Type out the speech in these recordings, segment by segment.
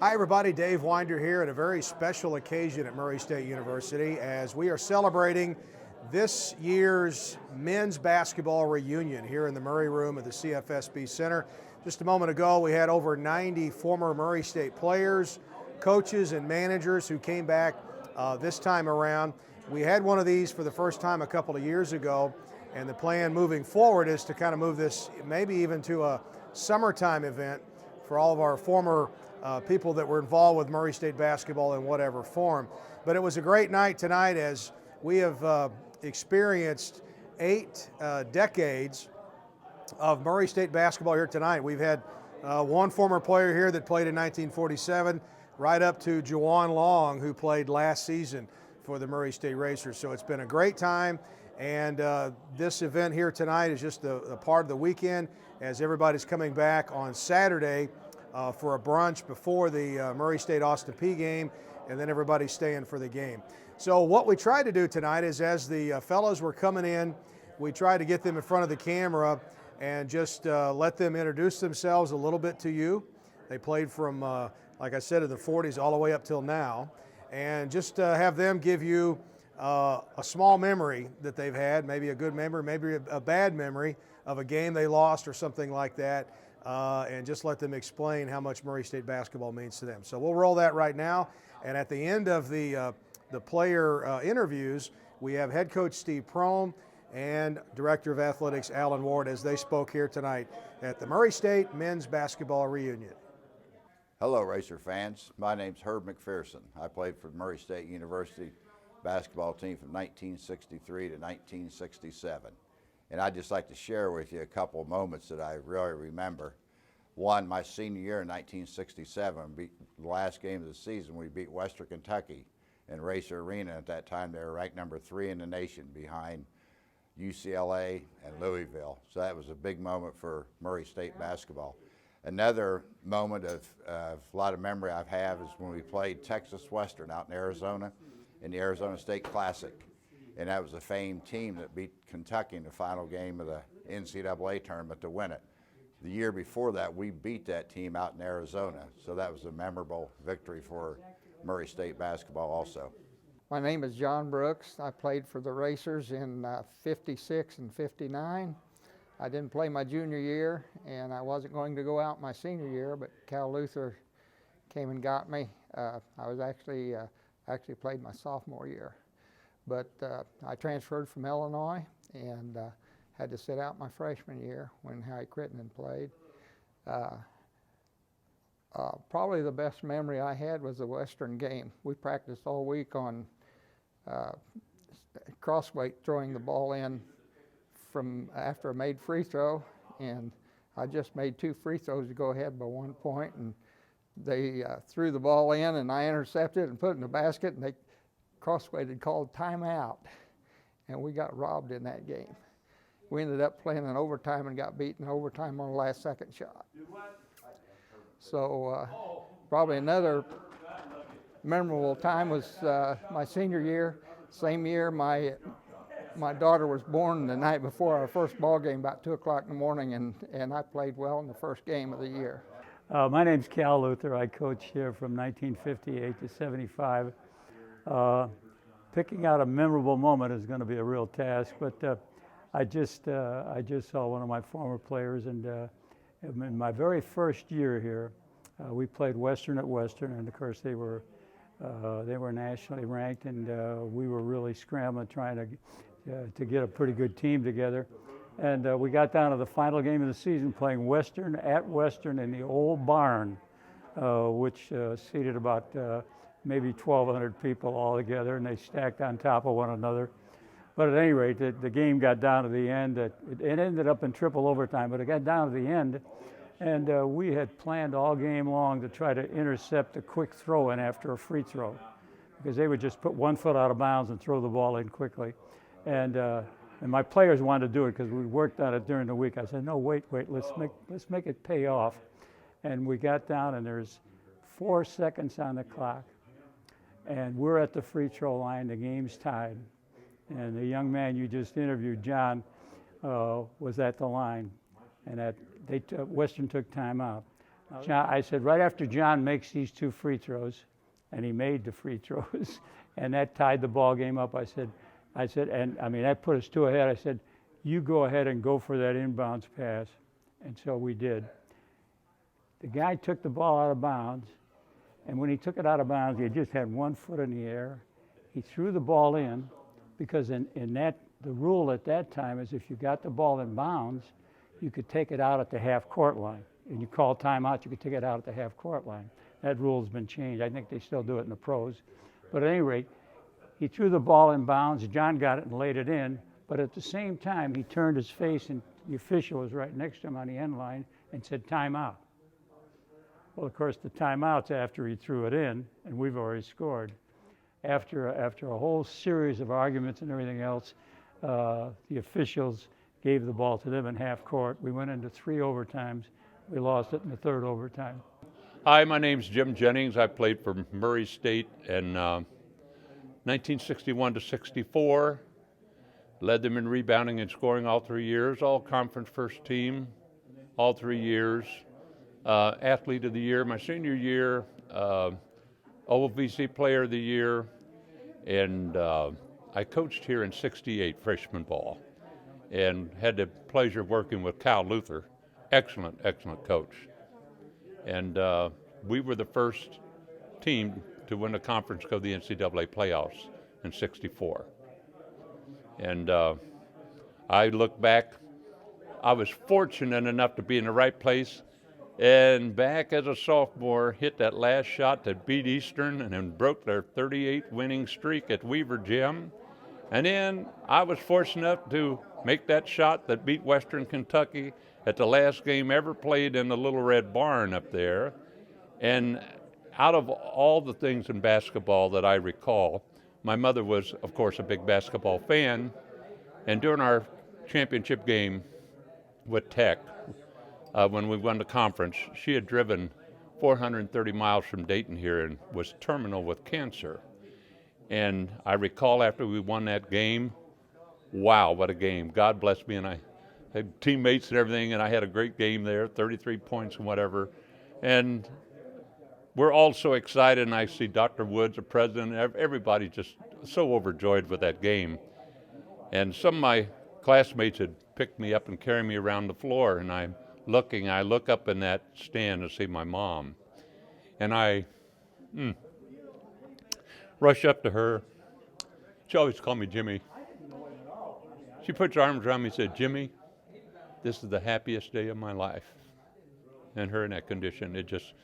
Hi everybody, Dave Winder here at a very special occasion at Murray State University as we are celebrating this year's men's basketball reunion here in the Murray Room at the CFSB Center. Just a moment ago we had over 90 former Murray State players, coaches and managers who came back this time around. We had one of these for the first time a couple of years ago, and the plan moving forward is to kind of move this maybe even to a summertime event for all of our former people that were involved with Murray State basketball in whatever form. But it was a great night tonight as we have experienced 8 decades of Murray State basketball here tonight. We've had one former player here that played in 1947, right up to Juwan Long, who played last season for the Murray State Racers. So it's been a great time, and this event here tonight is just a part of the weekend as everybody's coming back on Saturday for a brunch before the Murray State-Austin Peay game, and then everybody's staying for the game. So what we tried to do tonight is, as the fellows were coming in, we tried to get them in front of the camera and just let them introduce themselves a little bit to you. They played from, like I said, in the 40s all the way up till now, and just have them give you a small memory that they've had, maybe a good memory, maybe a bad memory of a game they lost or something like that. And just let them explain how much Murray State basketball means to them. So we'll roll that right now, and at the end of the player interviews, we have head coach Steve Prohm and Director of Athletics Alan Ward as they spoke here tonight at the Murray State men's basketball reunion. Hello Racer fans, my name's Herb McPherson. I played for the Murray State University basketball team from 1963 to 1967. And I'd just like to share with you a couple of moments that I really remember. One, my senior year in 1967, the last game of the season, we beat Western Kentucky in Racer Arena. At that time, they were ranked number 3 in the nation behind UCLA and Louisville. So that was a big moment for Murray State basketball. Another moment of a lot of memory I have is when we played Texas Western out in Arizona in the Arizona State Classic. And that was a famed team that beat Kentucky in the final game of the NCAA tournament to win it. The year before that, we beat that team out in Arizona, so that was a memorable victory for Murray State basketball also. My name is John Brooks. I played for the Racers in 56 and 59. I didn't play my junior year, and I wasn't going to go out my senior year, but Cal Luther came and got me. I was actually played my sophomore year. But I transferred from Illinois and had to sit out my freshman year when Howie Crittenden played. Probably the best memory I had was the Western game. We practiced all week on crossweight, throwing the ball in from after a made free throw, and I just made 2 free throws to go ahead by 1 point, and they threw the ball in, and I intercepted and put it in the basket, and Crossway had called timeout, and we got robbed in that game. We ended up playing in overtime and got beaten in overtime on the last second shot. So probably another memorable time was my senior year. Same year, my daughter was born the night before our first ball game, about 2 o'clock in the morning, and I played well in the first game of the year. My name's Cal Luther. I coached here from 1958 to 75. Picking out a memorable moment is going to be a real task, but I just saw one of my former players, and in my very first year here, we played Western at Western, and of course they were nationally ranked, and we were really scrambling trying to get a pretty good team together, and we got down to the final game of the season playing Western at Western in the old barn, which seated about maybe 1,200 people all together, and they stacked on top of one another. But at any rate, the game got down to the end. It ended up in triple overtime, but it got down to the end, and we had planned all game long to try to intercept a quick throw in after a free throw, because they would just put 1 foot out of bounds and throw the ball in quickly. And my players wanted to do it because we worked on it during the week. I said, no, wait, let's make it pay off. And we got down, and there's 4 seconds on the clock. And we're at the free throw line, the game's tied. And the young man you just interviewed, John, was at the line. And Western took time out. John, I said, right after John makes these 2 free throws, and he made the free throws, and that tied the ball game up. I said, and I mean, that put us 2 ahead. I said, you go ahead and go for that inbounds pass. And so we did. The guy took the ball out of bounds, and when he took it out of bounds, he just had 1 foot in the air. He threw the ball in, because in that, the rule at that time is if you got the ball in bounds, you could take it out at the half-court line. And you call timeout, you could take it out at the half-court line. That rule has been changed. I think they still do it in the pros. But at any rate, he threw the ball in bounds. John got it and laid it in. But at the same time, he turned his face, and the official was right next to him on the end line and said, timeout. Well, of course, the timeout's after he threw it in, and we've already scored. After a whole series of arguments and everything else, the officials gave the ball to them in half court. We went into 3 overtimes. We lost it in the 3rd overtime. Hi, my name's Jim Jennings. I played for Murray State in 1961 to 64. Led them in rebounding and scoring all 3 years, all conference first team, all 3 years. Athlete of the year my senior year, OVC player of the year, and I coached here in 68 freshman ball and had the pleasure of working with Cal Luther. Excellent, excellent coach. And we were the first team to win a conference go to the NCAA playoffs in 64. And I look back, I was fortunate enough to be in the right place, and back as a sophomore, hit that last shot that beat Eastern and then broke their 38 winning streak at Weaver Gym. And then I was fortunate enough to make that shot that beat Western Kentucky at the last game ever played in the Little Red Barn up there. And out of all the things in basketball that I recall, my mother was, of course, a big basketball fan. And during our championship game with Tech, when we won the conference, she had driven 430 miles from Dayton here and was terminal with cancer. And I recall after we won that game, wow, what a game. God bless me, and I had teammates and everything, and I had a great game there, 33 points and whatever. And we're all so excited, and I see Dr. Woods, the president, everybody just so overjoyed with that game. And some of my classmates had picked me up and carried me around the floor, and I look up in that stand to see my mom. And I rush up to her. She always called me Jimmy. She puts her arms around me and said, Jimmy, this is the happiest day of my life. And her in that condition, it just,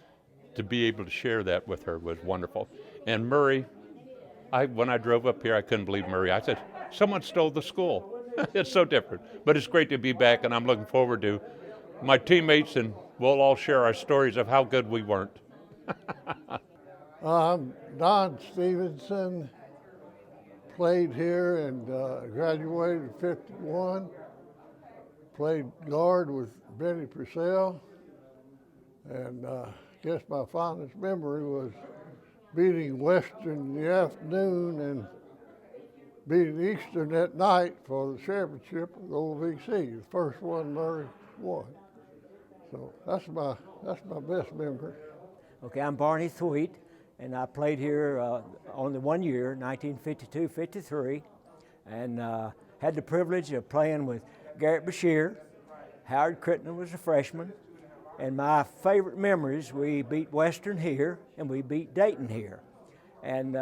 to be able to share that with her was wonderful. And Murray, when I drove up here, I couldn't believe Murray. I said, someone stole the school. It's so different. But it's great to be back, and I'm looking forward to my teammates, and we'll all share our stories of how good we weren't. I'm Don Stevenson, played here and graduated in 51. Played guard with Benny Purcell, and I guess my fondest memory was beating Western in the afternoon and beating Eastern at night for the championship of the OVC, the first one Murray won. So that's my best memory. Okay, I'm Barney Thweet, and I played here only 1 year, 1952-53, and had the privilege of playing with Garrett Bashir. Howard Crittenden was a freshman, and my favorite memories, we beat Western here, and we beat Dayton here, and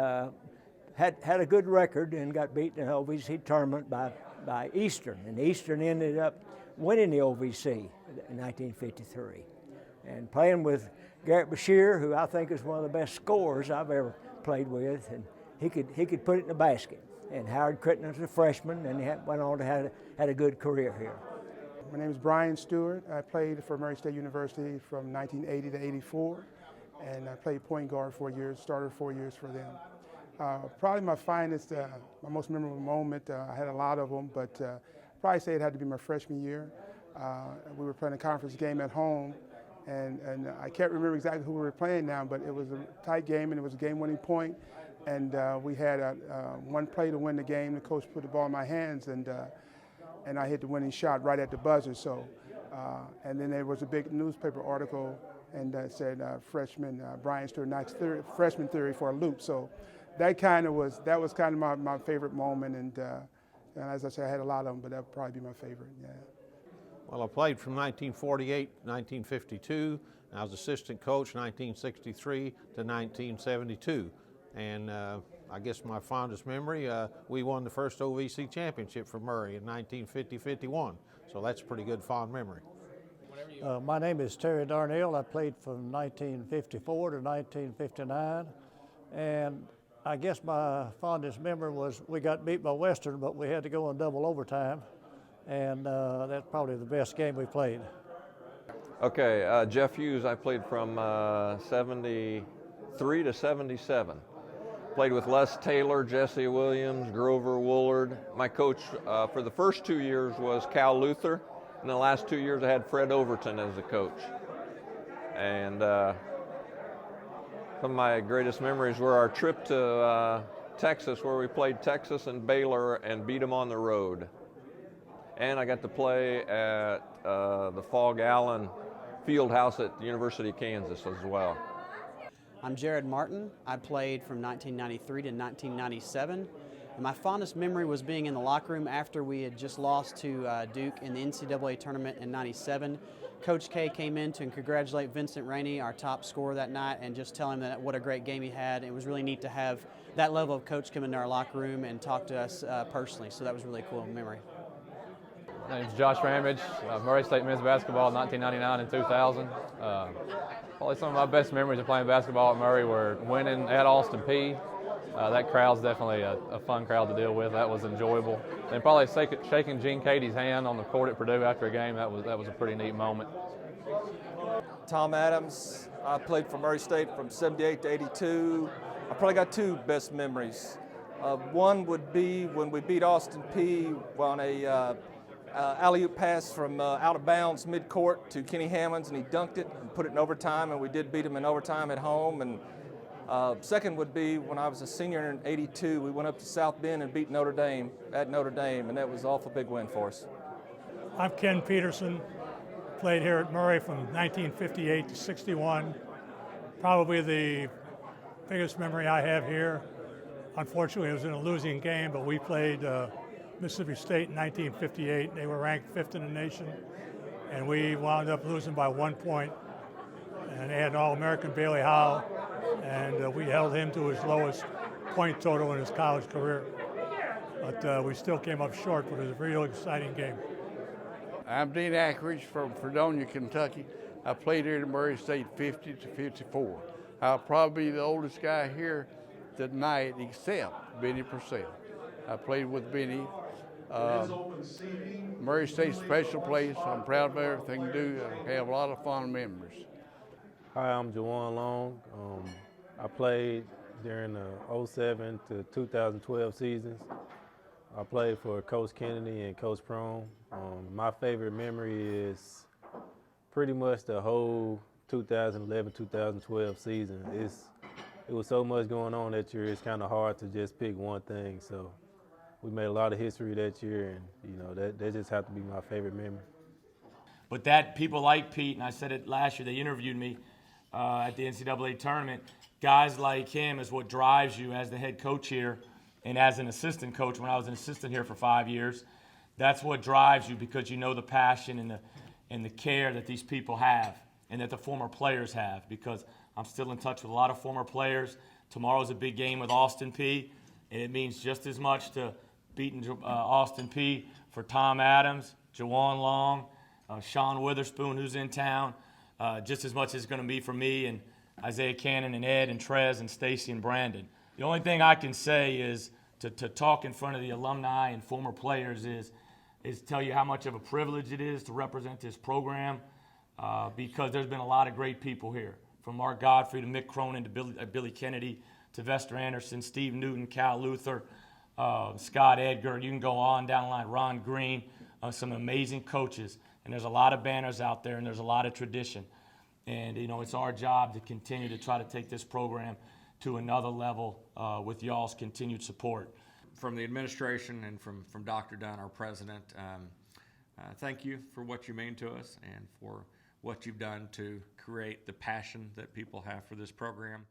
had a good record and got beaten in the OVC tournament by Eastern, and Eastern ended up winning the OVC in 1953. And playing with Garrett Bashir, who I think is one of the best scorers I've ever played with, and he could put it in the basket. And Howard Crittenden was a freshman, and he went on to had a good career here. My name is Brian Stewart. I played for Murray State University from 1980 to 84, and I played point guard 4 years, started 4 years for them. Probably my finest, my most memorable moment, I had a lot of them, but probably say it had to be my freshman year. We were playing a conference game at home, and I can't remember exactly who we were playing now, but it was a tight game, and it was a game-winning point, and we had one play to win the game. The coach put the ball in my hands, and I hit the winning shot right at the buzzer. So, and then there was a big newspaper article and said freshman Brian Stewart knocks freshman theory for a loop. So that was kind of my favorite moment, and as I said, I had a lot of them, but that would probably be my favorite. Yeah. Well, I played from 1948 to 1952. I was assistant coach 1963 to 1972. And I guess my fondest memory, we won the first OVC championship for Murray in 1950-51. So that's a pretty good fond memory. My name is Terry Darnell. I played from 1954 to 1959. And I guess my fondest memory was we got beat by Western, but we had to go in double overtime. And that's probably the best game we played. Okay, Jeff Hughes, I played from 73 to 77. Played with Les Taylor, Jesse Williams, Grover Woolard. My coach for the first 2 years was Cal Luther, and the last 2 years I had Fred Overton as the coach. And some of my greatest memories were our trip to Texas, where we played Texas and Baylor and beat them on the road. And I got to play at the Fog Allen Fieldhouse at the University of Kansas as well. I'm Jared Martin. I played from 1993 to 1997. And my fondest memory was being in the locker room after we had just lost to Duke in the NCAA tournament in '97. Coach K came in to congratulate Vincent Rainey, our top scorer that night, and just tell him that what a great game he had. It was really neat to have that level of coach come into our locker room and talk to us personally. So that was a really cool memory. My name's Josh Ramage, Murray State men's basketball, 1999 and 2000. Probably some of my best memories of playing basketball at Murray were winning at Austin Peay. That crowd's definitely a fun crowd to deal with. That was enjoyable. And probably shaking Gene Katie's hand on the court at Purdue after a game, that was a pretty neat moment. Tom Adams, I played for Murray State from 78 to 82. I probably got two best memories. One would be when we beat Austin Peay on a alley-oop pass from out of bounds mid-court to Kenny Hammonds, and he dunked it and put it in overtime, and we did beat him in overtime at home. And second would be when I was a senior in '82, we went up to South Bend and beat Notre Dame at Notre Dame, and that was an awful big win for us. I'm Ken Peterson, played here at Murray from 1958 to '61. Probably the biggest memory I have here. Unfortunately, it was in a losing game, but we played Mississippi State in 1958. They were ranked 5th in the nation, and we wound up losing by 1 point. And they had an All-American Bailey Howell, and we held him to his lowest point total in his college career. But we still came up short, but it was a real exciting game. I'm Dean Ackridge from Fredonia, Kentucky. I played here at Murray State 50 to 54. I'll probably be the oldest guy here tonight except Benny Purcell. I played with Benny. Murray State's a special place. I'm proud of everything to do. I have a lot of fond memories. Hi, I'm Juwan Long. I played during the 07 to 2012 seasons. I played for Coach Kennedy and Coach Prone. My favorite memory is pretty much the whole 2011-2012 season. It was so much going on that year, it's kind of hard to just pick one thing. So we made a lot of history that year, and that just had to be my favorite memory. But that people like Pete, and I said it last year, they interviewed me at the NCAA tournament, guys like him is what drives you as the head coach here and as an assistant coach. When I was an assistant here for 5 years, that's what drives you, because you know the passion and the care that these people have and that the former players have, because I'm still in touch with a lot of former players. Tomorrow's a big game with Austin Peay, and it means just as much to beating Austin Peay for Tom Adams, Juwan Long, Sean Witherspoon, who's in town, just as much as it's going to be for me and Isaiah Cannon and Ed and Trez and Stacy and Brandon. The only thing I can say is to talk in front of the alumni and former players is tell you how much of a privilege it is to represent this program, because there's been a lot of great people here, from Mark Godfrey to Mick Cronin to Billy Kennedy to Vester Anderson, Steve Newton, Cal Luther, Scott Edgar. You can go on down the line, Ron Green, some amazing coaches. And there's a lot of banners out there, and there's a lot of tradition. And, it's our job to continue to try to take this program to another level with y'all's continued support. From the administration and from Dr. Dunn, our president, thank you for what you mean to us and for what you've done to create the passion that people have for this program.